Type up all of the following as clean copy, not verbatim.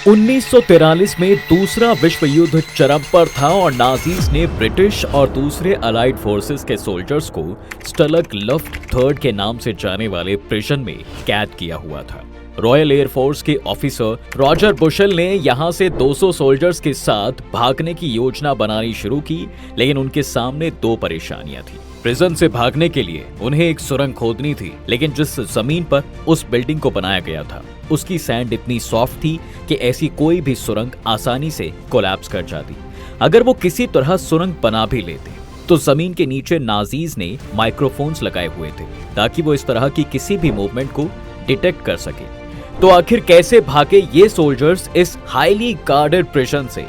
1943 में दूसरा विश्व युद्ध चरम पर था और नाजीज ने ब्रिटिश और दूसरे अलाइड फोर्सेस के सोल्जर्स को स्टलग लफ्ट थर्ड के नाम से जाने वाले प्रिजन में कैद किया हुआ था। रॉयल एयरफोर्स के ऑफिसर रॉजर बुशेल ने यहां से 200 सोल्जर्स के साथ भागने की योजना बनानी शुरू की, लेकिन उनके सामने दो परेशानियां थी। प्रिजन से भागने के लिए उन्हें एक सुरंग खोदनी थी, लेकिन जिस जमीन पर उस बिल्डिंग को बनाया गया था उसकी सैंड इतनी सॉफ्ट थी कि ऐसी कोई भी सुरंग आसानी से कोलैप्स कर जाती। अगर वो किसी तरह सुरंग बना भी लेते तो जमीन के नीचे नाजीज ने माइक्रोफोन्स लगाए हुए थे ताकि वो इस तरह की किसी भी मूवमेंट को डिटेक्ट कर सके। तो आखिर कैसे भागे ये सोल्जर्स इस हाईली गार्डेड प्रिजन से,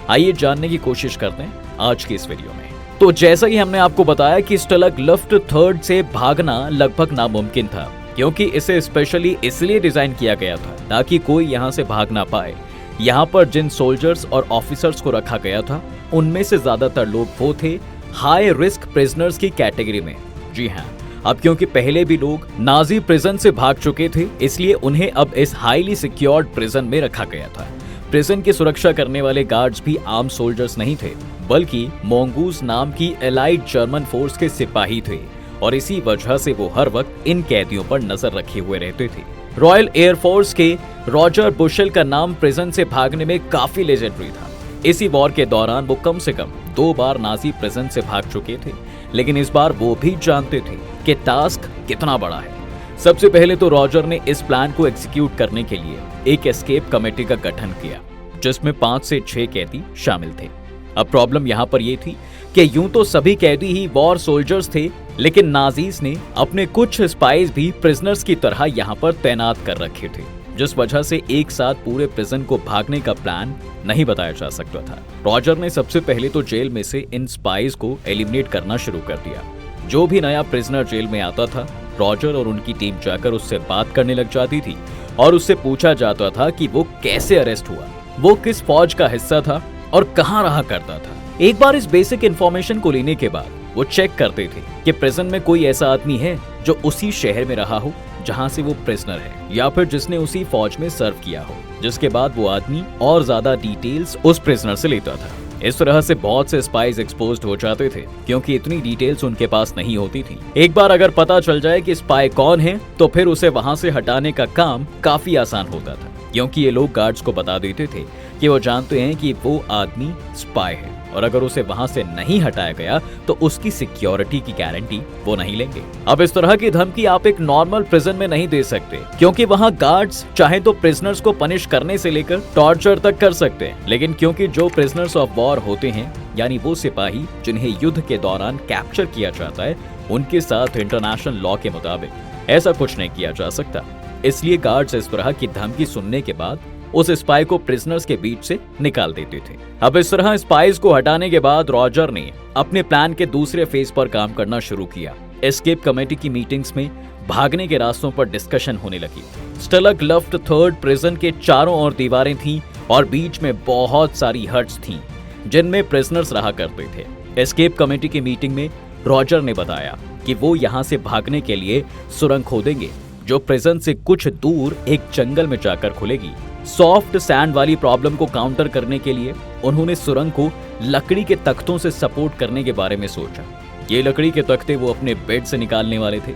आइए जानने की कोशिश करते हैं आज की इस वीडियो में। तो जैसा ही हमने आपको बताया कि स्टलग लफ्ट थर्ड से भागना लगभग नामुमकिन था, क्योंकि इसे स्पेशली इसलिए डिजाइन किया गया था ताकि कोई यहां से भाग ना पाए। यहां पर जिन सोल्जर्स और ऑफिसर्स को रखा गया था उनमें से ज्यादातर लोग वो थे हाई रिस्क प्रिजनर्स की कैटेगरी में। जी हाँ, अब क्योंकि पहले भी लोग नाजी प्रिजन से भाग चुके थे, इसलिए उन्हें अब इस हाईली सिक्योर्ड प्रिजन में रखा गया था। प्रिजन की सुरक्षा करने वाले गार्ड्स भी आम सोल्जर्स नहीं थे, बल्कि मोंगूज नाम की एलाइड जर्मन फोर्स के सिपाही थे, और इसी वजह से वो हर वक्त इन कैदियों पर नजर रखे हुए रहते थे। रॉयल एयरफोर्स के रॉजर बुशेल का नाम प्रिजन से भागने में काफी लेजेंडरी था। इसी वॉर के दौरान वो कम से कम 2 बार नाजी प्रिजन से भाग चुके थे, लेकिन इस बार वो भी जानते थे कि टास्क कितना बड़ा है। सबसे पहले तो रॉजर ने इस प्लान को एग्जीक्यूट करने के लिए एक एस्केप कमेटी का गठन किया, जिसमें 5 से 6 कैदी शामिल थे। अब प्रॉब्लम यहाँ पर यह थी कि यूं तो सभी कैदी ही वॉर सोल्जर्स थे, लेकिन नाजीज ने अपने कुछ स्पाइस भी प्रिजनर्स की तरह यहाँ पर तैनात कर रखे थे, जिस वजह से एक साथ पूरे प्रिजन को भागने का प्लान नहीं बताया जा सकता था। रॉजर ने सबसे पहले तो जेल में से इन स्पाइस को एलिमिनेट करना शुरू कर दिया। जो भी नया प्रिजनर जेल में आता था, रॉजर और उनकी टीम जाकर उससे बात करने लग जाती थी और उससे पूछा जाता था कि वो कैसे अरेस्ट हुआ, वो किस फौज का हिस्सा था और कहाँ रहा करता था। एक बार इस बेसिक इंफॉर्मेशन को लेने के बाद वो चेक करते थे कि प्रिजन में कोई ऐसा आदमी है जो उसी शहर में रहा हो जहां से वो प्रिजनर है, या फिर जिसने उसी फौज में सर्व किया हो, जिसके बाद वो आदमी और ज्यादा डिटेल्स उस प्रिजनर से लेता था। इस तरह से बहुत से स्पाइस एक्सपोज्ड हो जाते थे, क्योंकि इतनी डिटेल्स उनके पास नहीं होती थी। एक बार अगर पता चल जाए कि स्पाई कौन है, तो फिर उसे वहां से हटाने का काम काफी आसान होता था, क्योंकि ये लोग गार्ड्स को बता देते थे कि वो जानते हैं कि वो आदमी स्पाई है, और अगर उसे वहां से नहीं हटाया गया तो उसकी सिक्योरिटी की गारंटी वो नहीं लेंगे। अब इस तरह की धमकी आप एक नॉर्मल प्रिजन में नहीं दे सकते, क्योंकि वहां गार्ड्स चाहे तो प्रिजनर्स को पनिश करने से लेकर टॉर्चर तक कर सकते हैं, लेकिन क्योंकि जो प्रिजनर्स ऑफ वॉर होते हैं, यानी वो सिपाही जिन्हें युद्ध के दौरान कैप्चर किया जाता है, उनके साथ इंटरनेशनल लॉ के मुताबिक ऐसा कुछ नहीं किया जा सकता। इसलिए गार्ड्स इस तरह की धमकी सुनने के बाद उस स्पाई को प्रिजनर्स के बीच से निकाल देते थे। अब इस तरह स्पाइस को हटाने के बाद रॉजर ने अपने प्लान के दूसरे फेज पर काम करना शुरू किया। एस्केप कमेटी की मीटिंग्स में भागने के रास्तों पर डिस्कशन होने लगी। स्टलग लफ्ट थर्ड प्रिजन के चारों ओर दीवारें थीं और बीच में बहुत सारी हट्स थीं, जिनमें प्रिजनर्स रहा करते थे। एस्केप कमेटी की मीटिंग में रॉजर ने बताया कि वो यहाँ से भागने के लिए सुरंग खोदेंगे, जो प्रिजन से कुछ दूर एक जंगल में जाकर खुलेगी। सॉफ्ट सैंड वाली प्रॉब्लम को काउंटर करने के लिए उन्होंने सुरंग को लकड़ी के तख्तों से सपोर्ट करने के बारे में सोचा। ये लकड़ी के तख्ते वो अपने बेड से निकालने वाले थे।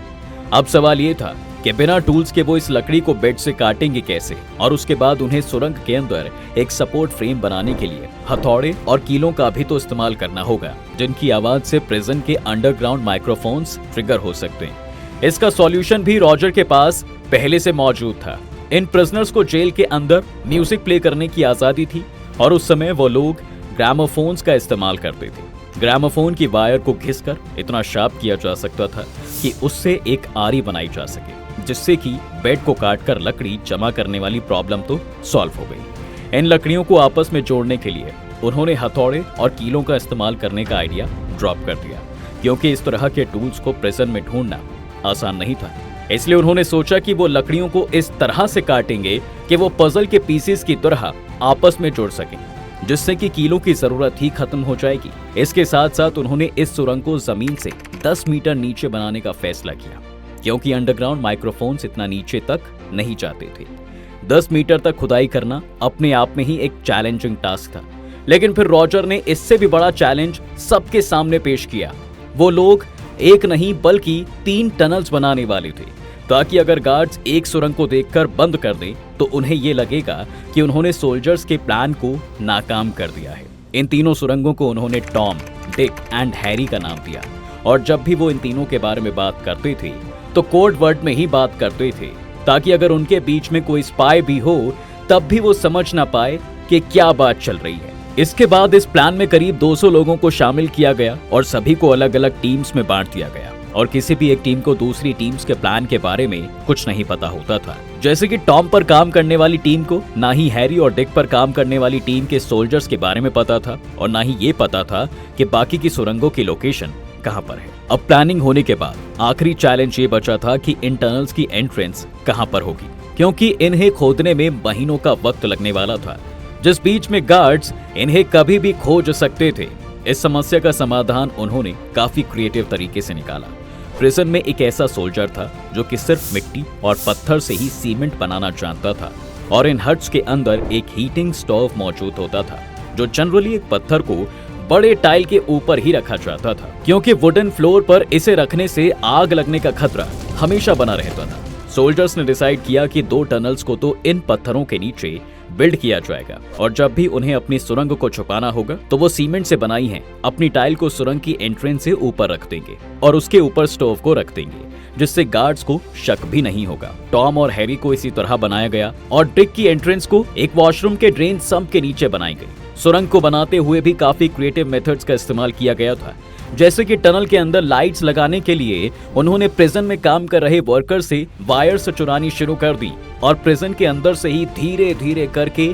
अब सवाल ये था कि बिना टूल्स के वो इस लकड़ी को बेड से काटेंगे कैसे, और उसके बाद उन्हें सुरंग के अंदर एक सपोर्ट फ्रेम बनाने के लिए हथौड़े और कीलों का भी तो इस्तेमाल करना होगा, जिनकी आवाज से प्रिजन के अंडरग्राउंड माइक्रोफोन्स ट्रिगर हो सकते हैं। इसका सॉल्यूशन भी रॉजर के पास पहले से मौजूद था। इन प्रिजनर्स को जेल के अंदर म्यूजिक प्ले करने की आजादी थी, और उस समय वो लोग ग्रामोफोन्स का इस्तेमाल करते थे। ग्रामोफोन की वायर को घिसकर इतना शार्प किया जा सकता था कि उससे एक आरी बनाई जा सके, जिससे कि बेड को काटकर लकड़ी जमा करने वाली प्रॉब्लम तो सॉल्व हो गई। इन लकड़ियों को आपस में जोड़ने के लिए उन्होंने हथौड़े और कीलों का इस्तेमाल करने का आइडिया ड्रॉप कर दिया, क्योंकि इस तरह के टूल्स को प्रिजन में ढूंढना आसान नहीं था। इसलिए उन्होंने सोचा कि वो लकड़ियों को इस तरह से काटेंगे कि वो पजल के पीसेस की तरह आपस में जुड़ सकें, जिससे कि कीलों की जरूरत ही खत्म हो जाएगी। इसके साथ साथ उन्होंने इस सुरंग को जमीन से 10 मीटर नीचे बनाने का फैसला किया, क्योंकि अंडरग्राउंड माइक्रोफोन्स इतना नीचे तक नहीं जाते थे। 10 मीटर तक खुदाई करना अपने आप में ही एक चैलेंजिंग टास्क था, लेकिन फिर रॉजर ने इससे भी बड़ा चैलेंज सबके सामने पेश किया। वो लोग एक नहीं बल्कि 3 टनल्स बनाने वाले थे, ताकि अगर गार्ड्स एक सुरंग को देखकर बंद कर दें तो उन्हें ये लगेगा कि उन्होंने सोल्जर्स के प्लान को नाकाम कर दिया है। इन तीनों सुरंगों को उन्होंने टॉम, डिक एंड हैरी का नाम दिया, और जब भी वो इन तीनों के बारे में बात करते थे तो कोड वर्ड में ही बात करते थे, ताकि अगर उनके बीच में कोई स्पाई भी हो तब भी वो समझ ना पाए कि क्या बात चल रही है। इसके बाद इस प्लान में करीब 200 लोगों को शामिल किया गया और सभी को अलग अलग टीम्स में बांट दिया गया, और किसी भी एक टीम को दूसरी टीम्स के प्लान के बारे में कुछ नहीं पता होता था। जैसे कि टॉम पर काम करने वाली टीम को ना ही हैरी और डिक पर काम करने वाली टीम के सोल्जर्स के बारे में पता था, और ना ही ये पता था कि बाकी की सुरंगों की लोकेशन कहां पर है। अब प्लानिंग होने के बाद आखिरी चैलेंज ये बचा था कि इन टनल्स की एंट्रेंस कहां पर होगी, क्योंकि इन्हें खोदने में महीनों का वक्त लगने वाला था, जिस बीच में गार्ड्स इन्हें कभी भी खोज सकते थे। इस समस्या का समाधान उन्होंने काफी क्रिएटिव तरीके से निकाला। प्रिजन में एक ऐसा सोल्जर था जो कि सिर्फ मिट्टी और पत्थर से ही सीमेंट बनाना जानता था, और इन हट्स के अंदर एक हीटिंग स्टोव मौजूद होता था, जो जनरली एक पत्थर को बड़े टाइल के ऊपर ही रखा जाता था, क्योंकि वुडन फ्लोर पर इसे रखने से आग लगने का खतरा हमेशा बना रहता था। सोल्जर्स ने डिसाइड किया कि 2 टनल्स को तो इन पत्थरों के नीचे बिल्ड किया जाएगा, और जब भी उन्हें अपनी सुरंग को छुपाना होगा तो वो सीमेंट से बनाई है अपनी टाइल को सुरंग की एंट्रेंस से ऊपर रख देंगे और उसके ऊपर स्टोव को रख देंगे, जिससे गार्ड्स को शक भी नहीं होगा। टॉम और हैरी को इसी तरह बनाया गया, और डिक की एंट्रेंस को एक वॉशरूम के ड्रेन सम्प के नीचे बनाई गई। सुरंग को बनाते हुए भी काफी क्रिएटिव मेथड्स का इस्तेमाल किया गया था, जैसे कि टनल के अंदर लाइट्स लगाने के लिए उन्होंने प्रिजन में काम कर रहे वर्कर से वायर्स चुरानी शुरू कर दी, और प्रिजन के अंदर से ही धीरे धीरे करके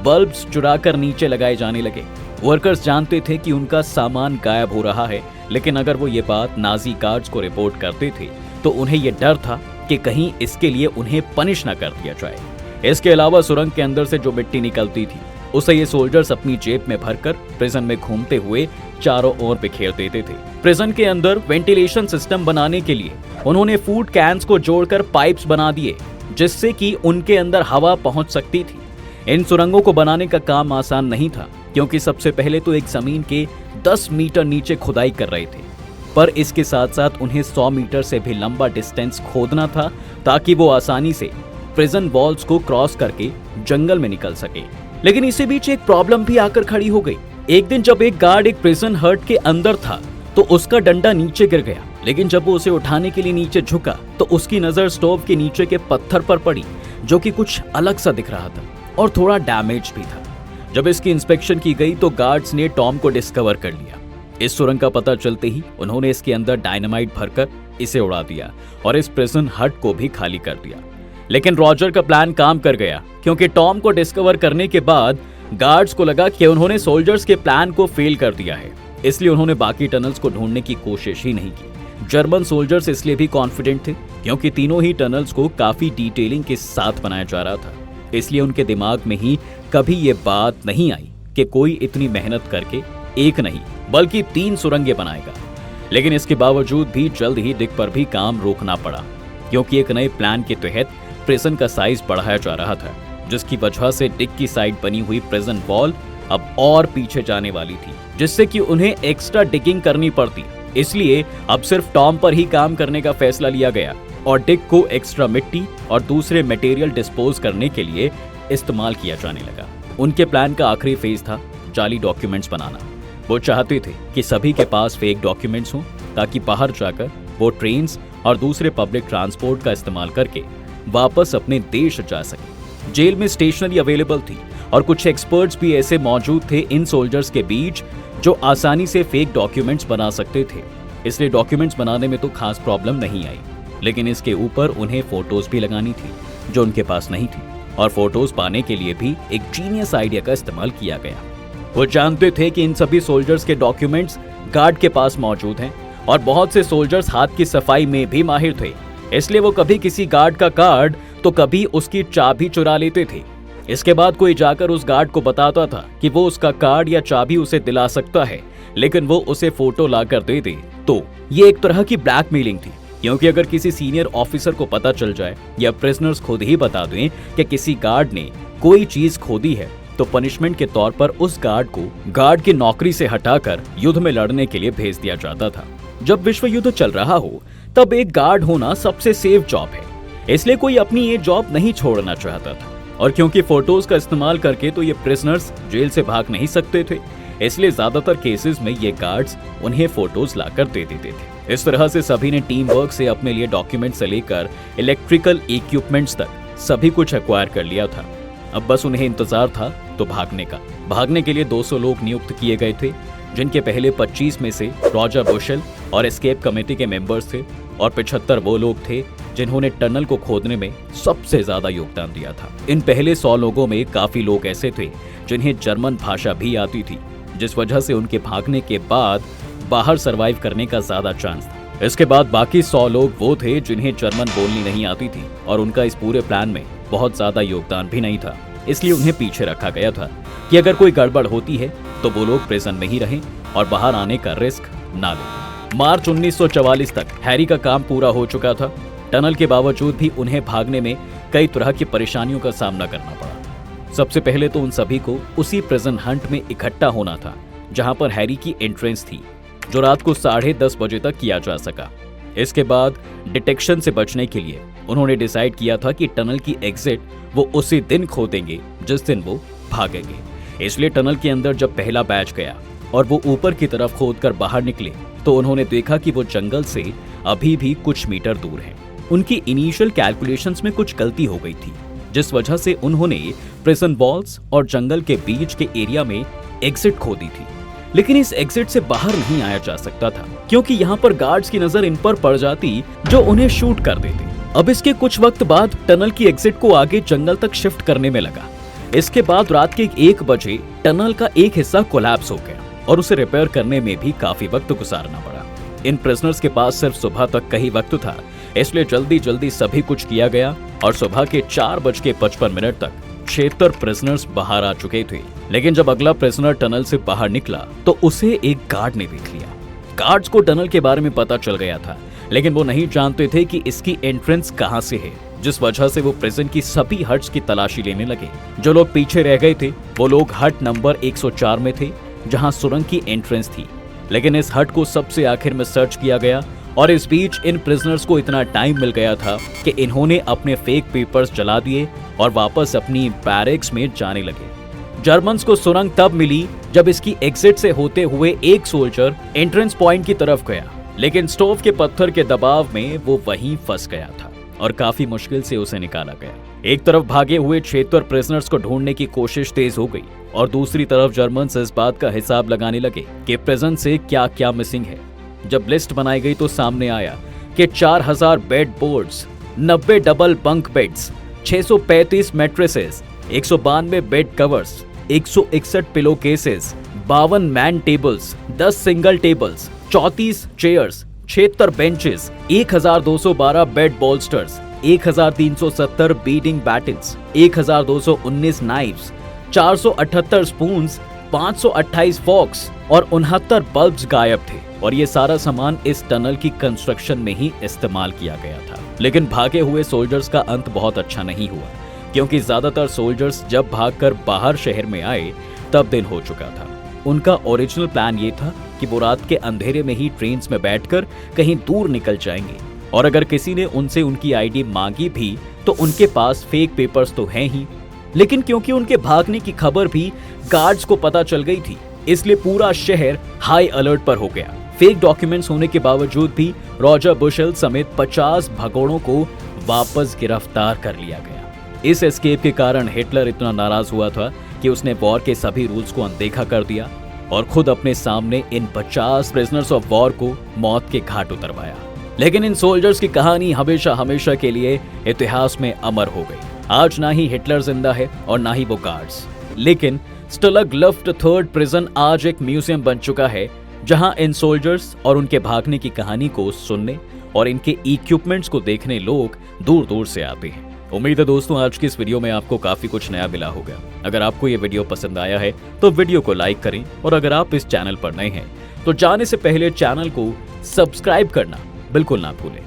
बल्ब्स चुराकर नीचे लगाए जाने लगे। वर्कर्स जानते थे कि उनका सामान गायब हो रहा है, लेकिन अगर वो ये बात नाजी गार्ड्स को रिपोर्ट करते थे तो उन्हें ये डर था कि कहीं इसके लिए उन्हें पनिश न कर दिया जाए। इसके अलावा सुरंग के अंदर से जो मिट्टी निकलती थी उसे ये सोल्जर्स अपनी जेब में भरकर प्रिजन में घूमते हुए चारों ओर बिखेर देते थे। प्रिजन के अंदर वेंटिलेशन सिस्टम बनाने के लिए उन्होंने फूड कैंस को जोड़कर पाइप्स बना दिए, जिससे कि उनके अंदर हवा पहुंच सकती थी। इन सुरंगों को बनाने का काम आसान नहीं था, क्योंकि सबसे पहले तो एक जमीन के 10 मीटर नीचे खुदाई कर रहे थे, पर इसके साथ साथ उन्हें 100 मीटर से भी लंबा डिस्टेंस खोदना था, ताकि वो आसानी से प्रिजन वॉल्स को क्रॉस करके जंगल में निकल सके। लेकिन इसी बीच एक प्रॉब्लम भी आकर खड़ी हो गई। एक दिन जब एक गार्ड एक प्रिजन हट के अंदर था तो उसका डंडा नीचे गिर गया, लेकिन जब वो उसे उठाने के लिए नीचे झुका तो उसकी नजर स्टोव के नीचे के पत्थर पर पड़ी, जो कि कुछ अलग सा दिख रहा था और थोड़ा डैमेज भी था। जब इसकी इंस्पेक्शन की गई तो गार्ड्स ने टॉम को डिस्कवर कर लिया। इस सुरंग का पता चलते ही उन्होंने इसके अंदर डायनामाइट भरकर इसे उड़ा दिया और इस प्रिजन हट को भी खाली कर दिया। लेकिन रॉजर का प्लान काम कर गया, क्योंकि टॉम को डिस्कवर करने के बाद गार्ड्स को लगा कि उन्होंने सोल्जर्स के प्लान को फेल कर दिया है, इसलिए उन्होंने बाकी टनल्स को ढूंढने की कोशिश ही नहीं की। जर्मन सोल्जर्स इसलिए भी कॉन्फिडेंट थे क्योंकि तीनों ही टनल्स को काफी डिटेलिंग के साथ बनाया जा रहा था, इसलिए उनके दिमाग में ही कभी ये बात नहीं आई कि कोई इतनी मेहनत करके एक नहीं बल्कि 3 सुरंगें बनाएगा। लेकिन इसके बावजूद भी जल्द ही डिक पर भी काम रोकना पड़ा, क्योंकि एक नए प्लान के तहत प्रिजन का साइज बढ़ाया जा रहा था, जिसकी वजह से डिक की साइड बनी हुई प्रिजन वॉल अब और पीछे जाने वाली थी, जिससे कि उन्हें एक्स्ट्रा डिगिंग करनी पड़ती। इसलिए अब सिर्फ टॉम पर ही काम करने का फैसला लिया गया और डिक को एक्स्ट्रा मिट्टी और दूसरे मटेरियल डिस्पोज करने के लिए इस्तेमाल किया जाने लगा। उनके प्लान का आखिरी फेज था जाली डॉक्यूमेंट्स बनाना। वो चाहते थे कि सभी के पास फेक डॉक्यूमेंट्स हों, ताकि बाहर जाकर वो ट्रेन्स और दूसरे पब्लिक ट्रांसपोर्ट का इस्तेमाल करके वापस अपने देश जा सके। जेल में स्टेशनरी अवेलेबल थी और कुछ एक्सपर्ट्स भी ऐसे मौजूद थे इन सोल्जर्स के बीच जो आसानी से फेक डॉक्यूमेंट्स बना सकते थे, इसलिए डॉक्यूमेंट्स बनाने में तो खास प्रॉब्लम नहीं आई। लेकिन इसके ऊपर उन्हें फोटोज भी लगानी थी जो उनके पास नहीं थी, और फोटोज पाने के लिए भी एक जीनियस आइडिया का इस्तेमाल किया गया। वो जानते थे कि इन सभी सोल्जर्स के डॉक्यूमेंट्स गार्ड के पास मौजूद हैं और बहुत से सोल्जर्स हाथ की सफाई में भी माहिर थे, इसलिए वो कभी किसी गार्ड का कार्ड तो कभी उसकी चाबी चुरा लेते थे। इसके बाद कोई जाकर उस गार्ड को बताता था कि वो उसका कार्ड या चाबी उसे दिला सकता है, लेकिन वो उसे फोटो लाकर दे दे, तो ये एक तरह की ब्लैकमेलिंग थी। क्योंकि अगर किसी सीनियर ऑफिसर को पता चल जाए या प्रिजनर्स खुद ही बता दें कि किसी गार्ड ने कोई चीज खोदी है, तो पनिशमेंट के तौर पर उस गार्ड को गार्ड की नौकरी से हटाकर युद्ध में लड़ने के लिए भेज दिया जाता था। जब विश्व युद्ध चल रहा हो तब एक गार्ड होना सबसे सेफ जॉब है, इसलिए कोई अपनी ये जॉब नहीं छोड़ना चाहता था। और क्योंकि फोटोज का इस्तेमाल करके तो ये प्रिजनर्स जेल से भाग नहीं सकते थे, इसलिए ज्यादातर केसेस में ये गार्ड्स उन्हें फोटोज लाकर दे देते थे। इस तरह से सभी ने टीम वर्क से अपने लिए डॉक्यूमेंट से लेकर इलेक्ट्रिकल इक्विपमेंट्स तक सभी कुछ एक्वायर कर लिया था। अब बस उन्हें इंतजार था तो भागने का। भागने के लिए 200 लोग नियुक्त किए गए थे, जिनके पहले 25 में से रॉजर बुशेल और एस्केप कमेटी के मेंबर्स थे और 75 वो लोग थे जिन्होंने टनल को खोदने में सबसे ज्यादा योगदान दिया था। इन पहले 100 लोगों में काफी लोग ऐसे थे जिन्हें जर्मन भाषा भी आती थी, जिस वजह से उनके भागने के बाद बाहर सरवाइव करने का ज्यादा चांस था। इसके बाद बाकी 100 लोग वो थे जिन्हें जर्मन बोलनी नहीं आती थी और उनका इस पूरे प्लान में बहुत ज्यादा योगदान भी नहीं था, इसलिए उन्हें पीछे रखा गया था कि अगर कोई गड़बड़ होती है तो वो लोग प्रिजन में ही रहें और बाहर आने का रिस्क ना लें। मार्च 1944 तक हैरी का काम पूरा हो चुका था। टनल के बावजूद भी उन्हें भागने में कई तरह की परेशानियों का सामना करना पड़ा। सबसे पहले तो उन सभी को उसी प्रिजन हंट में इकट्ठा होना था जहां पर हैरी की एंट्रेंस थी, जो रात को 10:30 बजे तक किया जा सका। इसके बाद डिटेक्शन से बचने के लिए उन्होंने डिसाइड किया था कि टनल की एग्जिट वो उसी दिन खोदेंगे जिस दिन वो भागेंगे। इसलिए टनल के अंदर जब पहला बैच गया और वो ऊपर की तरफ खोदकर बाहर निकले तो उन्होंने देखा कि वो जंगल से अभी भी कुछ मीटर दूर है। उनकी इनिशियल कैलकुलेशंस में कुछ गलती हो गई थी, जिस वजह से उन्होंने प्रिजन वॉल्स और जंगल के बीच के एरिया में एग्जिट खोदी थी। लेकिन इस एग्जिट से बाहर नहीं आया जा सकता था क्योंकि यहाँ पर गार्ड्स की नजर इन पर पड़ जाती जो उन्हें शूट कर देते। अब इसके कुछ वक्त बाद टनल की एग्जिट को आगे जंगल तक शिफ्ट करने में लगा। इसके बाद रात के 1 बजे टनल का एक हिस्सा कोलैप्स हो गया और उसे रिपेयर करने में भी काफी वक्त गुजारना पड़ा। इन प्रिजनर्स के पास सिर्फ सुबह तक का ही वक्त था, इसलिए जल्दी जल्दी सभी कुछ किया गया और सुबह के 4:55 तक 76 प्रिजनर्स बाहर आ चुके थे। लेकिन जब अगला प्रिजनर टनल से बाहर निकला तो उसे एक गार्ड ने देख लिया। गार्ड्स को टनल के बारे में पता चल गया था, लेकिन वो नहीं जानते थे कि इसकी एंट्रेंस कहां से है, जिस वजह से वो प्रिजन की सभी हट्स की तलाशी लेने लगे। जो लोग पीछे रह गए थे वो लोग हट नंबर 104 में थे, जहां सुरंग की एंट्रेंस थी। लेकिन इस हट को सबसे आखिर में सर्च किया गया और इस बीच इन प्रिजनर्स को इतना टाइम मिल गया था कि इन्होंने अपने फेक पेपर्स जला दिए और वापस अपनी बैरक्स में जाने लगे। जर्मन्स को सुरंग तब मिली जब इसकी एग्जिट से होते हुए एक सोल्जर एंट्रेंस पॉइंट की तरफ गया, लेकिन स्टोव के पत्थर के दबाव में वो वहीं फंस गया था और काफी मुश्किल से उसे निकाला गया। एक तरफ भागे हुए 76 प्रिजनर्स को ढूंढने की कोशिश तेज हो गई और दूसरी तरफ जर्मन्स इस बात का हिसाब लगाने लगे कि प्रिजन से क्या क्या मिसिंग है। जब लिस्ट बनाई गई तो सामने आया कि 4000 bed boards, 90 double bunk beds, 635 mattresses, 192 bed covers, 161 pillow cases, 52 man tables, 10 single tables, 34 chairs, 76 benches, 1212 bed bolsters, 1370 beading battens, 1219 knifes, 478 spoons, 528 forks और 69 बल्ब्स गायब थे। और ये सारा सामान इस टनल की कंस्ट्रक्शन में ही इस्तेमाल किया गया था। लेकिन भागे हुए सोल्जर्स का अंत बहुत अच्छा नहीं हुआ, क्योंकि ज्यादातर सोल्जर्स जब भागकर बाहर शहर में आए तब दिन हो चुका था। उनका ओरिजिनल प्लान ये था कि वो रात के अंधेरे में ही ट्रेन्स में बैठकर कहीं दूर निकल जाएंगे और अगर किसी ने उनसे उनकी आईडी मांगी भी तो उनके पास फेक पेपर्स तो हैं ही। लेकिन क्योंकि उनके भागने की खबर भी गार्ड्स को पता चल गई थी, इसलिए पूरा शहर हाई अलर्ट पर हो गया। फेक डॉक्यूमेंट्स होने के बावजूद भी रॉजर बुशेल समेत 50 भगोड़ों को वापस गिरफ्तार कर लिया गया। इस एस्केप के कारण हिटलर इतना नाराज हुआ था कि उसने वॉर के सभी रूल्स को अनदेखा कर दिया और खुद अपने सामने इन 50 प्रिजनर्स ऑफ वॉर को मौत के घाट उतरवाया। लेकिन इन सोल्जर्स की कहानी हमेशा हमेशा के लिए इतिहास में अमर हो गई। आज ना ही हिटलर जिंदा है और ना ही वो गार्ड्स, लेकिन स्टलग लफ्ट थर्ड प्रिजन आज एक म्यूजियम बन चुका है, जहां इन सोल्जर्स और उनके भागने की कहानी को सुनने और इनके इक्विपमेंट्स को देखने लोग दूर दूर से आते हैं। उम्मीद है दोस्तों आज की इस वीडियो में आपको काफी कुछ नया मिला होगा। अगर आपको ये वीडियो पसंद आया है तो वीडियो को लाइक करें और अगर आप इस चैनल पर नए हैं तो जाने से पहले चैनल को सब्सक्राइब करना बिल्कुल ना भूलें।